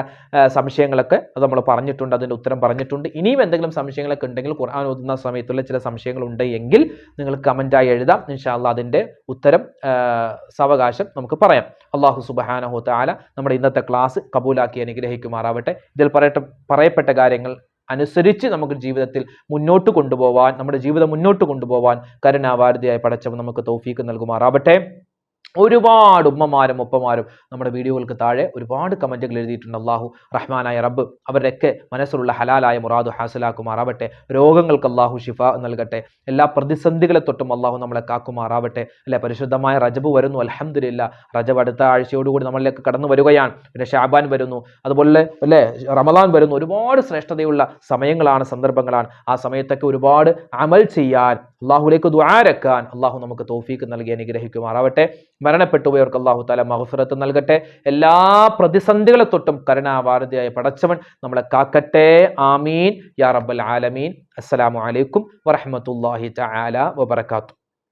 സംശയങ്ങളൊക്കെ അത് നമ്മൾ പറഞ്ഞിട്ടുണ്ട്, അതിൻ്റെ ഉത്തരം പറഞ്ഞിട്ടുണ്ട്. ഇനിയും എന്തെങ്കിലും സംശയങ്ങളൊക്കെ ഉണ്ടെങ്കിൽ, ഖുർആൻ ഓതുന്ന സമയത്തുള്ള ചില സംശയങ്ങൾ ഉണ്ട് എങ്കിൽ നിങ്ങൾ കമൻറ്റായി എഴുതാം. ഇൻഷാ അല്ലാഹ് അതിൻ്റെ ഉത്തരം സാവകാശം നമുക്ക് പറയാം. അല്ലാഹു സുബ്ഹാനഹു തആല നമ്മുടെ ഇന്നത്തെ ക്ലാസ് കബൂലാക്കി അനുഗ്രഹിക്കുമാറാവട്ടെ. ഇതിൽ പറയപ്പെട്ട കാര്യങ്ങൾ അനുസരിച്ച് നമുക്ക് ജീവിതത്തിൽ മുന്നോട്ട് കൊണ്ടുപോകാൻ, നമ്മുടെ ജീവിതം മുന്നോട്ട് കൊണ്ടുപോകാൻ കരുണാവാരിധിയായ പടച്ചവൻ നമുക്ക് തൗഫീക്ക് നൽകുമാറാവട്ടെ. ഒരുപാട് ഉമ്മമാരും ഉപ്പമാരും നമ്മുടെ വീഡിയോകൾക്ക് താഴെ ഒരുപാട് കമന്റുകൾ എഴുതിയിട്ടുണ്ട്. അള്ളാഹു റഹ്മാനായ റബ്ബ് അവരുടെയൊക്കെ മനസ്സിലുള്ള ഹലാലായ മുറാദ് ഹാസിലാക്കുമാറാവട്ടെ. രോഗങ്ങൾക്ക് അള്ളാഹു ഷിഫ നൽകട്ടെ. എല്ലാ പ്രതിസന്ധികളെ തൊട്ടും അള്ളാഹു നമ്മളെ കാക്കുമാറാവട്ടെ. അല്ലെ, പരിശുദ്ധമായ റജബ് വരുന്നു. അൽഹംദുലില്ലാ, റജബ് അടുത്ത ആഴ്ചയോടുകൂടി നമ്മളിലേക്ക് കടന്നു വരികയാണ്. പിന്നെ ഷാബാൻ വരുന്നു, അതുപോലെ അല്ലെ റമദാൻ വരുന്നു. ഒരുപാട് ശ്രേഷ്ഠതയുള്ള സമയങ്ങളാണ്, സന്ദർഭങ്ങളാണ്. ആ സമയത്തൊക്കെ ഒരുപാട് അമൽ ചെയ്യാൻ, അള്ളാഹുലേക്ക് ദുആരക്കാൻ അള്ളാഹു നമുക്ക് തൗഫീക്ക് നൽകി അനുഗ്രഹിക്കുമാറാവട്ടെ. മരണപ്പെട്ടുപോയവർക്ക് അള്ളാഹു തആല മഗ്ഫിറത്ത് നൽകട്ടെ. എല്ലാ പ്രതിസന്ധികളെ തൊട്ടും കരുണാവാരിധിയായ പടച്ചവൻ നമ്മളെ കാക്കട്ടെ. ആമീൻ യാ റബ്ബൽ ആലമീൻ. അസ്സലാമു അലൈക്കും വറഹ്മത്തുള്ളാഹി തആല വബറകാതുഹു.